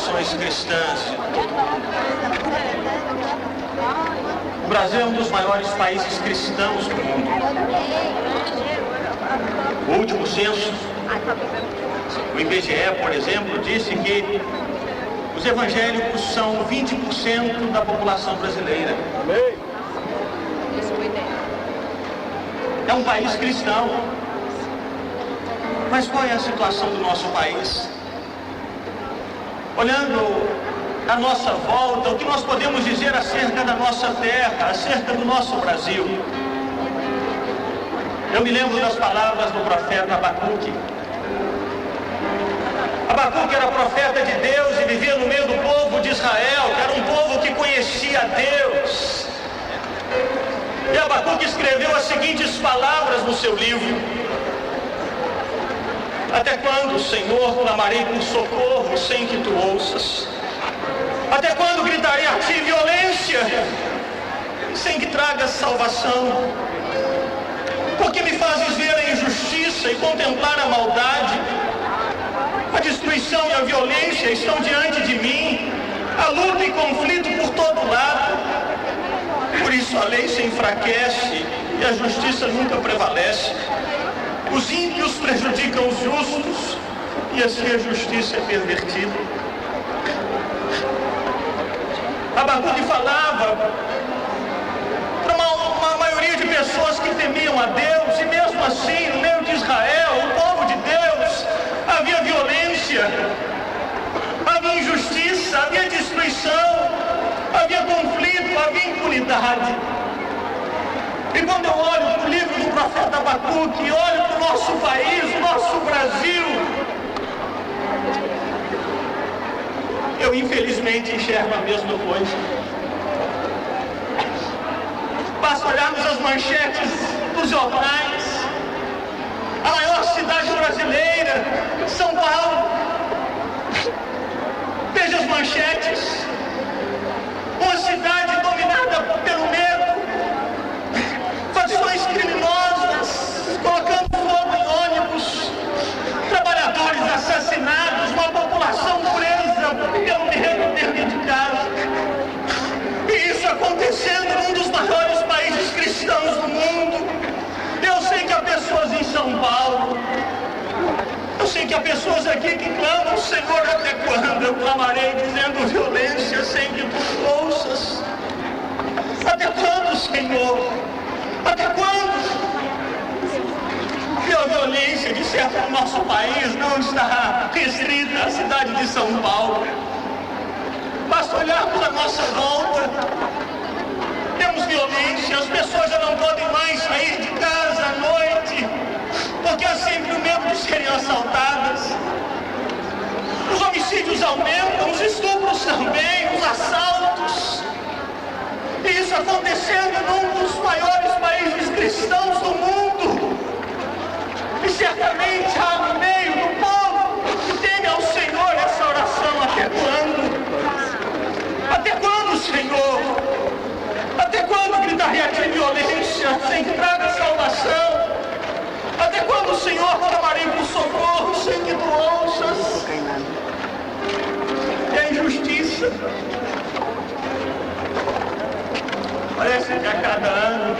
denominações cristãs de todo o mundo. O Brasil é um dos maiores países cristãos do mundo. O último censo, o IBGE, por exemplo, disse que os evangélicos são 20% da população brasileira. É um país cristão. Mas qual é a situação do nosso país? Olhando à nossa volta, o que nós podemos dizer acerca da nossa terra, acerca do nosso Brasil? Eu me lembro das palavras do profeta Abacuque. Abacuque era profeta de Deus e vivia no meio do povo de Israel, que era um povo que conhecia Deus. E Abacuque escreveu as seguintes palavras no seu livro: até quando, Senhor, clamarei por socorro sem que tu ouças? Até quando gritarei a ti violência sem que tragas salvação? Porque me fazes ver a injustiça e contemplar a maldade? A destruição e a violência estão diante de mim, a luta e conflito por todo lado. Por isso a lei se enfraquece e a justiça nunca prevalece. Os ímpios prejudicam os justos e assim a justiça é pervertida. Abacuque falava para uma maioria de pessoas que temiam a Deus, e mesmo assim, no meio de Israel, o povo de Deus, havia violência, havia injustiça, havia destruição, havia conflito, havia impunidade. E quando eu olho para o livro do profeta Abacuque, olho para o nosso país, o nosso Brasil, eu infelizmente enxergo a mesma coisa. Basta olharmos as manchetes dos jornais. A maior cidade brasileira, São Paulo. Veja as manchetes. Uma cidade dominada pelo medo, facções criminosas colocando fogo em ônibus, trabalhadores assassinados, uma população presa pelo medo dentro de casa. E isso acontecendo num dos maiores países cristãos do mundo. Eu sei que há pessoas em São Paulo, eu sei que há pessoas aqui que clamam: Senhor, até quando eu clamarei dizendo violência sem que tu ouças? Até quando, Senhor? Até quando? E a violência, de certo, no nosso país não está restrita à cidade de São Paulo. Basta olharmos à nossa volta. Temos violência, as pessoas já não podem mais sair de casa à noite, porque há sempre o medo de serem assaltadas. Os homicídios aumentam, os estupros também, os assaltos. E isso acontecendo num dos maiores países cristãos do mundo. E certamente há no meio do povo que teme ao Senhor essa oração: até quando? Até quando, Senhor? Até quando gritarei a ti violência sem que traga salvação? Até quando, Senhor, clamarei por socorro sem que tu ouças? E a injustiça. Parece que a cada ano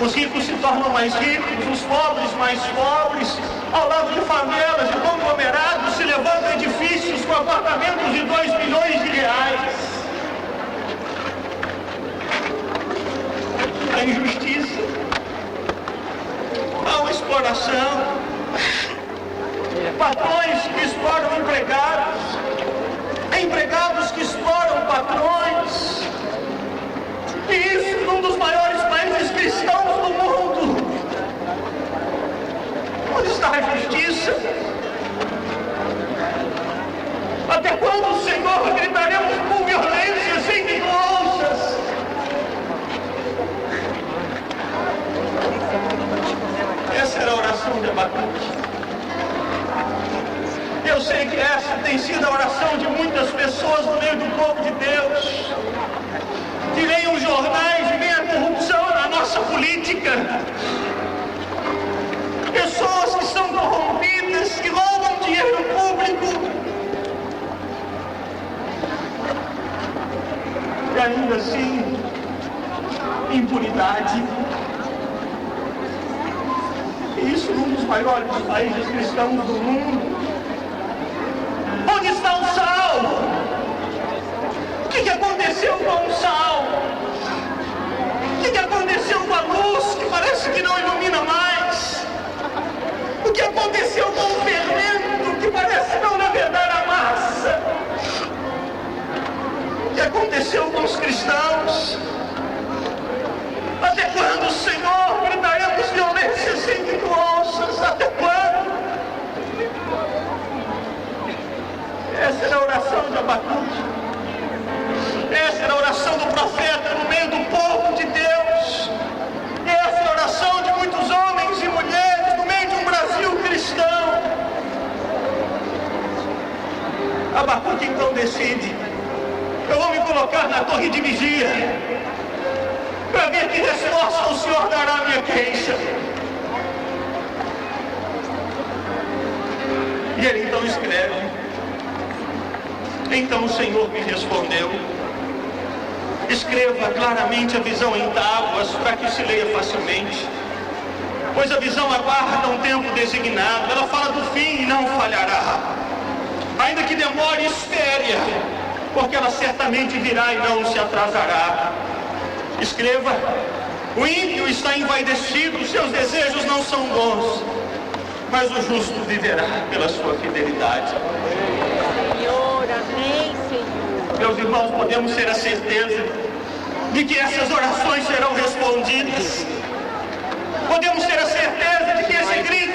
os ricos se tornam mais ricos, os pobres mais pobres. Ao lado de favelas e conglomerados se levantam edifícios com apartamentos de 2 milhões de reais. A injustiça, há uma exploração, patrões que exploram empregados, empregados que exploram patrões. E isso num dos maiores países cristãos do mundo. Onde está a justiça? Até quando, Senhor, gritaremos por violência sem que tu ouças? Essa era a oração de Abacuque. Eu sei que essa tem sido a oração de muitas pessoas no meio do povo de Deus. Que leiam os jornais e veem a corrupção na nossa política. Pessoas que são corrompidas, que roubam dinheiro público. assim, impunidade. E isso num dos maiores países cristãos do mundo. Onde está o sal? O que aconteceu com o sal? O que aconteceu com a luz que parece que não ilumina mais? O que aconteceu com o fermento que parece não levedar a massa? O que aconteceu com os cristãos? Até quando, Senhor, gritaremos violências sem que tu ouças? Até quando? Essa era a oração de Abacuque. Essa era a oração do profeta no meio do povo de Deus. Essa é a oração de muitos homens e mulheres no meio de um Brasil cristão. Abacuque então decide: eu vou me colocar na torre de vigia para ver que resposta o Senhor dará à minha queixa. E ele então escreve: então o Senhor me respondeu: escreva claramente a visão em tábuas para que se leia facilmente, pois a visão aguarda um tempo designado, ela fala do fim e não falhará. Ainda que demore, espere-a, porque ela certamente virá e não se atrasará. Escreva: o ímpio está envaidecido, os seus desejos não são bons, mas o justo viverá pela sua fidelidade. Senhor, amém, Senhor. Meus irmãos, podemos ter a certeza de que essas orações serão respondidas. Podemos ter a certeza de que esse grito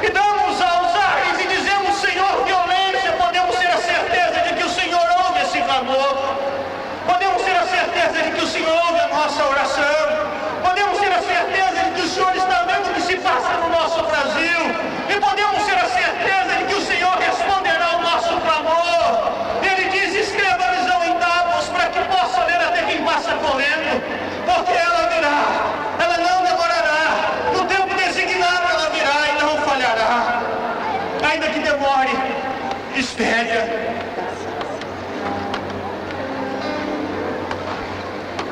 que damos aos ares e dizemos: Senhor, violência, podemos ter a certeza de que o Senhor ouve esse clamor. Podemos ter a certeza de que o Senhor ouve a nossa oração. Podemos ter a certeza de que o Senhor está vendo o que se passa no nosso Brasil. E podemos ter a certeza de que o Senhor responderá ao nosso clamor. Ele diz: escreva a visão em tábuas para que possa ler até quem passa correndo, porque ela virá, ela não demorará, no tempo designado ela virá e não falhará. Ainda que demore, espere.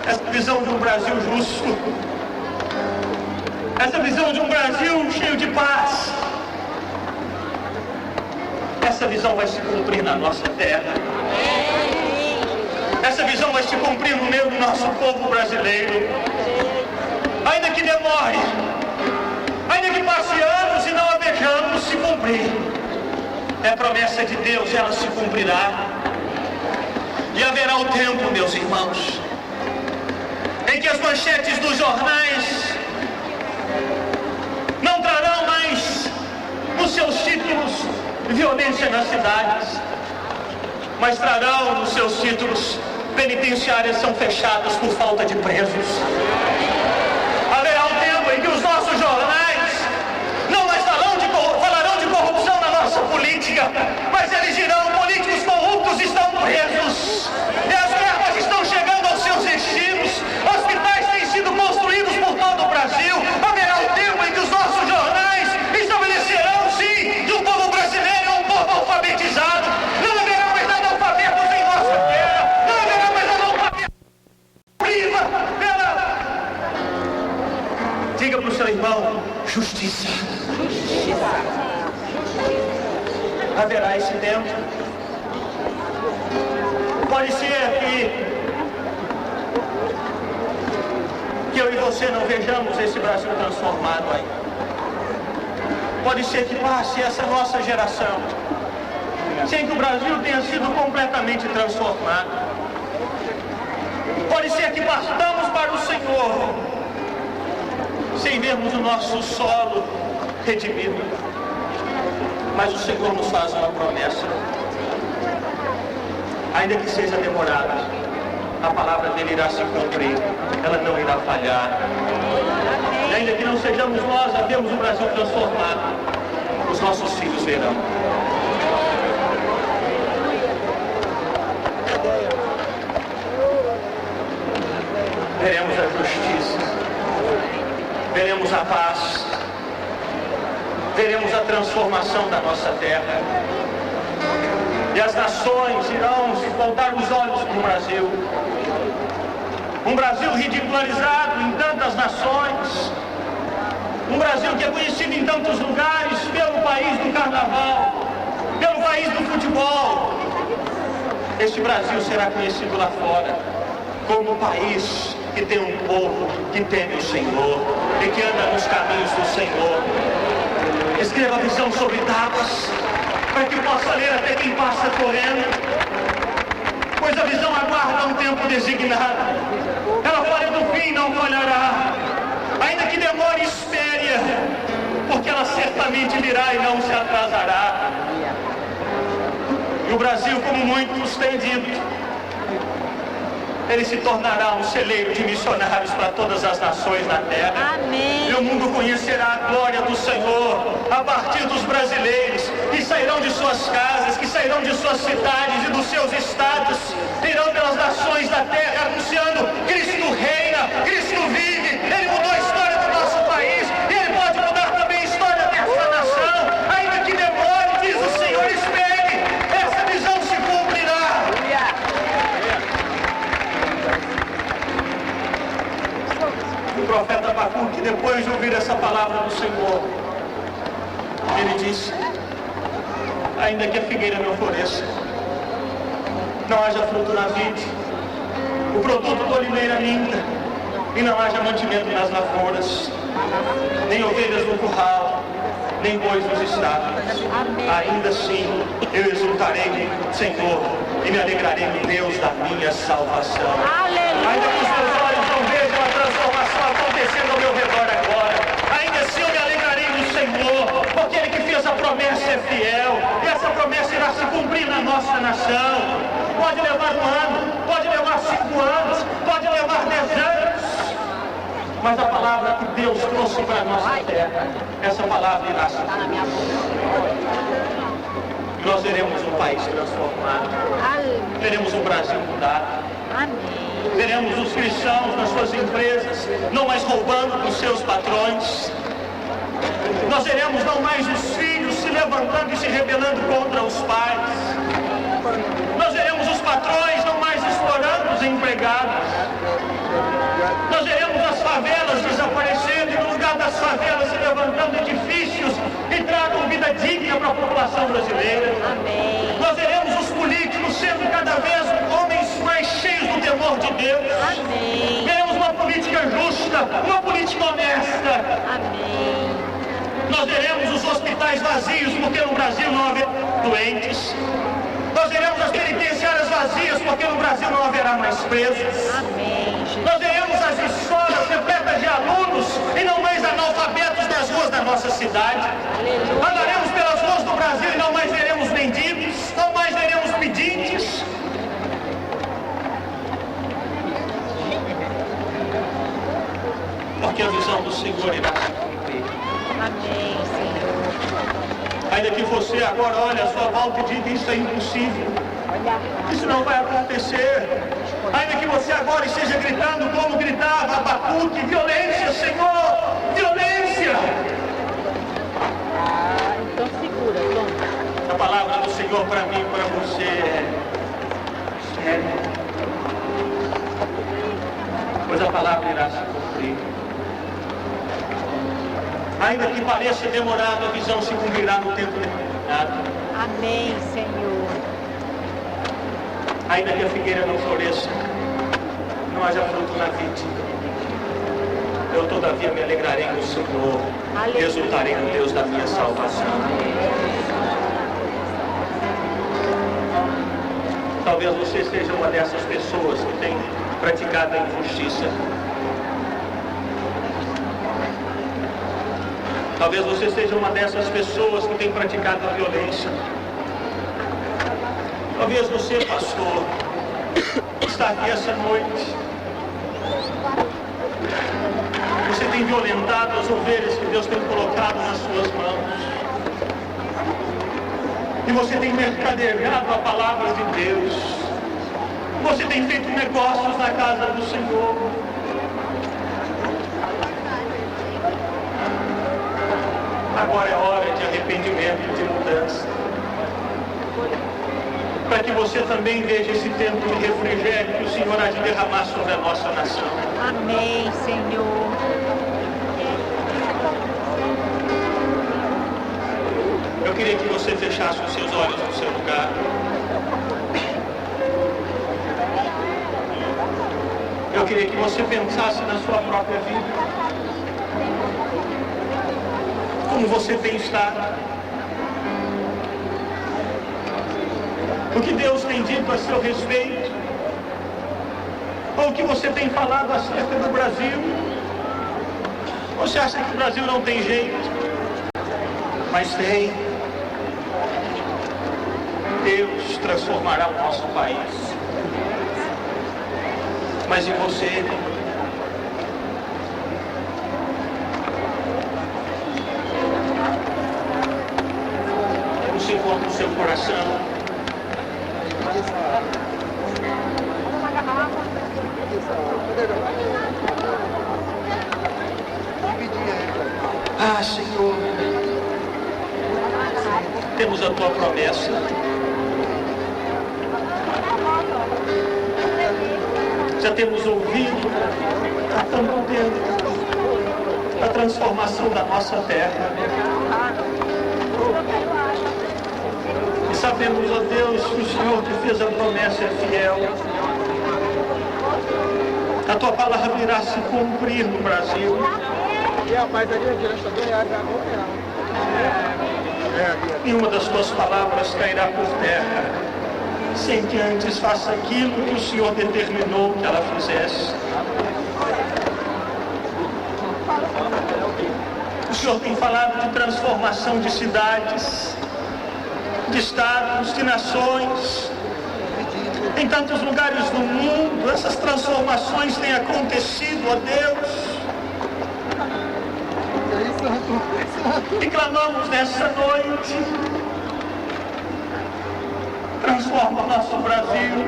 Essa visão de um Brasil justo, essa visão de um Brasil cheio de paz, essa visão vai se cumprir na nossa terra. Essa visão vai se cumprir no meio do nosso povo brasileiro. Ainda que demore, ainda que passe anos e não a vejamos se cumprir, é promessa de Deus, ela se cumprirá. E haverá o tempo, meus irmãos, em que as manchetes dos jornais não trarão mais nos seus títulos violência nas cidades, mas trarão nos seus títulos: penitenciárias são fechadas por falta de presos. Haverá um tempo em que os nossos jornais não mais falarão de corrupção na nossa política, mas eles dirão: políticos corruptos estão presos, e as verbas estão chegando aos seus destinos, hospitais têm sido construídos por todo o Brasil. Haverá um tempo em que os nossos jornais estabelecerão, sim, que o povo brasileiro é um povo alfabetizado. Não haverá mais analfabetos em nossa terra, não haverá mais analfabetos. Viva pela... Diga para o seu irmão: justiça. Haverá esse tempo. Pode ser que eu e você não vejamos esse Brasil transformado aí. Pode ser que passe essa nossa geração sem que o Brasil tenha sido completamente transformado. Pode ser que partamos para o Senhor sem vermos o nosso solo redimido. Mas o Senhor nos faz uma promessa: ainda que seja demorada, a palavra dele irá se cumprir, ela não irá falhar. E ainda que não sejamos nós a vermos o Brasil transformado, os nossos filhos verão. Veremos a justiça, veremos a paz, veremos a transformação da nossa terra. E as nações irão voltar os olhos para o Brasil Um Brasil ridicularizado em tantas nações. Um Brasil que é conhecido em tantos lugares pelo país do carnaval, pelo país do futebol. Este Brasil será conhecido lá fora como um país que tem um povo que teme o Senhor e que anda nos caminhos do Senhor. Escreva a visão sobre tábuas, para que possa ler até quem passa correndo, pois a visão aguarda um tempo designado. Ela fala do fim, não falhará. Ainda que demore, espere, porque ela certamente virá e não se atrasará. E o Brasil, como muitos têm dito, ele se tornará um celeiro de missionários para todas as nações na terra. Amém. E o mundo conhecerá a glória do Senhor a partir dos brasileiros que sairão de suas casas, que sairão de suas cidades e dos seus estados, irão pelas nações da terra anunciando: Cristo reina, Cristo vive. Ele mudou a história do nosso país e Ele pode mudar também a história dessa nação. Ainda que demore, diz o Senhor, espere, essa visão se cumprirá. O profeta Abacuque, depois de ouvir essa palavra do Senhor, ele disse: ainda que a figueira não floresça, não haja fruto na vide, o produto da oliveira minta, e não haja mantimento nas lavouras, nem ovelhas no curral, nem bois nos estábulos, ainda assim eu exultarei no Senhor e me alegrarei no Deus da minha salvação. Ainda que os meus olhos não vejam a transformação acontecendo ao meu redor agora, ainda assim eu me alegrarei no Senhor, porque Ele que fez a promessa é fiel, e essa promessa irá se cumprir na nossa nação. Pode levar 1 ano, pode levar 5 anos, pode levar 10 anos, mas a palavra que Deus trouxe para a nossa terra, essa palavra irá se cumprir. Nós veremos um país transformado, veremos um Brasil mudado. Veremos os cristãos nas suas empresas não mais roubando dos seus patrões. Nós veremos não mais os filhos se levantando e se rebelando contra os pais. Nós veremos os patrões não mais explorando os empregados. Nós veremos as favelas desaparecendo e no lugar das favelas se levantando edifícios que tragam vida digna para a população brasileira. Amém. Nós veremos os políticos sendo cada vez homens mais cheios do temor de Deus. Amém. Veremos uma política justa, uma política honesta. Amém. Nós veremos os hospitais vazios, porque no Brasil não haverá doentes. Nós veremos as penitenciárias vazias, porque no Brasil não haverá mais presos. Amém. Nós veremos as escolas repletas de alunos e não mais analfabetos nas ruas da nossa cidade. Aleluia. Andaremos pelas ruas do Brasil e não mais veremos mendigos, não mais veremos pedintes. Porque a visão do Senhor irá se cumprir. Amém, Senhor. Ainda que você agora olhe a sua volta e diga: isso é impossível, isso não vai acontecer. Ainda que você agora esteja gritando como gritava Abacuque: violência, Senhor, violência. Então segura, toma. A palavra do Senhor para mim e para você é séria, pois a palavra irá se cumprir. Ainda que pareça demorado, a visão se cumprirá no tempo determinado. Amém, Senhor. Ainda que a figueira não floresça, não haja fruto na vide, eu todavia me alegrarei no Senhor e exultarei no Deus da minha salvação. Talvez você seja uma dessas pessoas que tem praticado a injustiça. Talvez você seja uma dessas pessoas que tem praticado a violência. Talvez você, pastor, está aqui essa noite. Você tem violentado as ovelhas que Deus tem colocado nas suas mãos. E você tem mercadeado a palavra de Deus. Você tem feito negócios na casa do Senhor. Agora é hora de arrependimento e de mudança. para que você também veja esse tempo de refrigério que o Senhor há de derramar sobre a nossa nação. Amém, Senhor. Eu queria que você fechasse os seus olhos no seu lugar. Eu queria que você pensasse na sua própria vida. Como você tem estado? O que Deus tem dito a seu respeito? Ou o que você tem falado acerca do Brasil? Você acha que o Brasil não tem jeito? Mas tem. Deus transformará o nosso país. Mas e você? O Senhor no seu coração. Ah, Senhor, temos a tua promessa. Já temos ouvido há tanto tempo a transformação da nossa terra. E sabemos, ó Deus, que o Senhor que fez a promessa é fiel. A tua palavra irá se cumprir no Brasil. Nenhuma das tuas palavras cairá por terra, sem que antes faça aquilo que o Senhor determinou que ela fizesse. O Senhor tem falado de transformação de cidades, de estados, de nações. Em tantos lugares do mundo, essas transformações têm acontecido, ó Deus. E clamamos nessa noite. Transforma o nosso Brasil.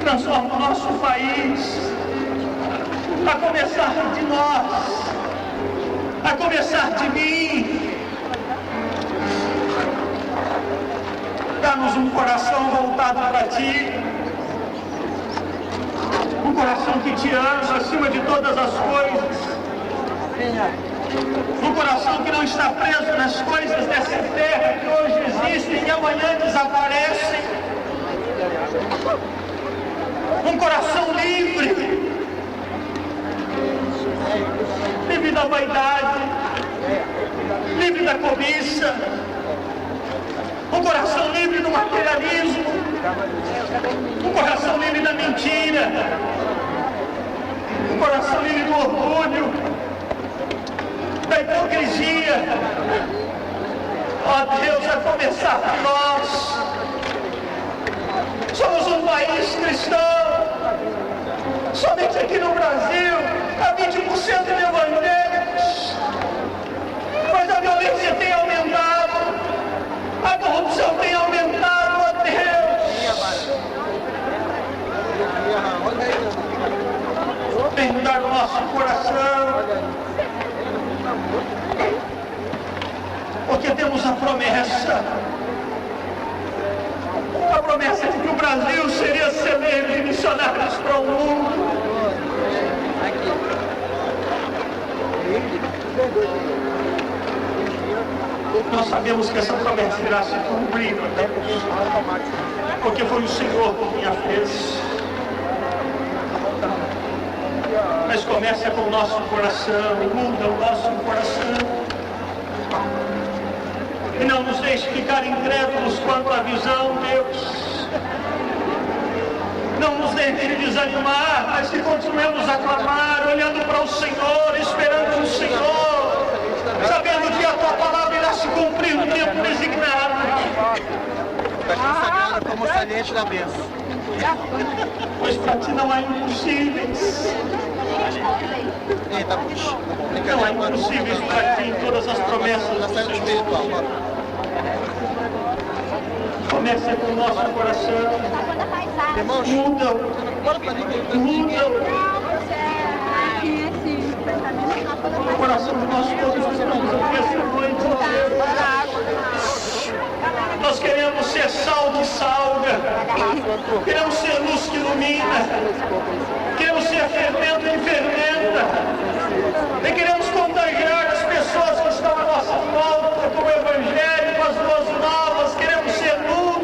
Transforma o nosso país. A começar de nós. A começar de mim. Dá-nos um coração voltado para Ti. Um coração que Te ama acima de todas as coisas. Um coração que não está preso nas coisas dessa terra que hoje existem e amanhã desaparecem. Um coração livre. Livre da vaidade. Livre da cobiça. Um coração livre do materialismo. Um coração livre da mentira. Um coração livre do orgulho. Da hipocrisia. Ó Deus, a começar por nós. Somos um país cristão. Somente aqui no Brasil, há 20% de evangélicos. Mas a violência tem aumentado. A corrupção tem aumentado, ó Deus. Vem mudar o nosso coração. Porque temos a promessa de que o Brasil seria celeiro de missionários para o mundo. Nós sabemos que essa promessa irá se cumprir, porque foi o Senhor quem a fez. Mas começa com o nosso coração, muda o nosso coração. E não nos deixe ficar incrédulos quanto à visão, Deus. Não nos deixe desanimar, mas que continuemos a clamar, olhando para o Senhor, esperando o Senhor, sabendo que a tua palavra irá se cumprir no tempo designado. Está consagrada como saliente da bênção. Pois para ti não há impossíveis. Eita, puxa. Não há impossíveis para ti em todas as promessas do Senhor. Começa com o nosso coração. Muda. O coração de nós todos que estamos aqui essa noite. Nós queremos ser Queremos ser luz que ilumina. Queremos ser fermento que fermenta. E queremos contagiar as pessoas que estão à nossa volta com o Evangelho, com as boas novas. Queremos ser luz.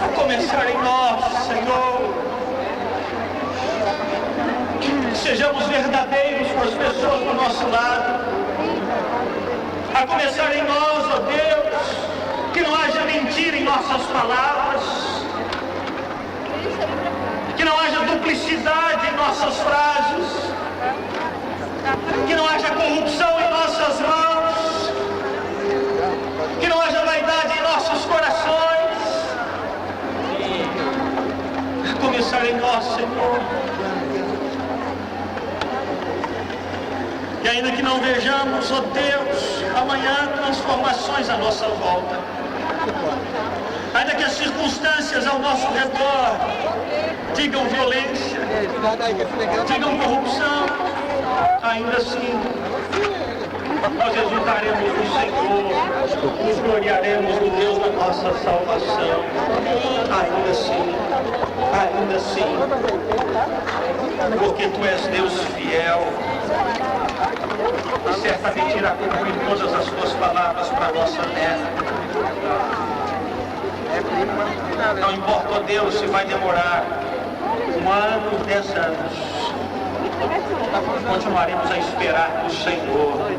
A começar em nós, Senhor. Sejamos verdadeiros com as pessoas do nosso lado. A começar em nós, ó Deus, que não haja mentira em nossas palavras, que não haja duplicidade em nossas frases, que não haja corrupção em nossas mãos, que não haja vaidade em nossos corações. A começar em nós, Senhor. E ainda que não vejamos, ó Deus, amanhã transformações à nossa volta, ainda que as circunstâncias ao nosso redor digam violência, digam corrupção, ainda assim nós exultaremos no Senhor, nos gloriaremos no Deus da nossa salvação. Ainda assim, porque Tu és Deus fiel, e certamente irá cumprir todas as Tuas palavras para a nossa terra. Não importa, ó Deus, se vai demorar 1 ano, 10 anos, continuaremos a esperar no Senhor,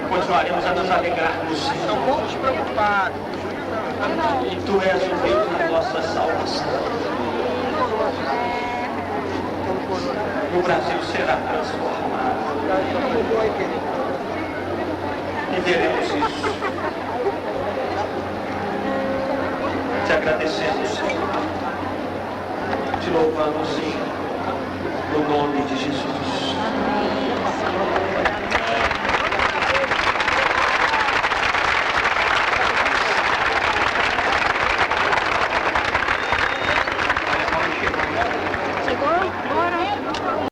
continuaremos a nos alegrar no Senhor. Estão poucos preocupados. E Tu és o Deus da nossa salvação. O Brasil será transformado. E veremos isso. Te agradecemos, Senhor. Te louvamos, sim, no nome de Jesus.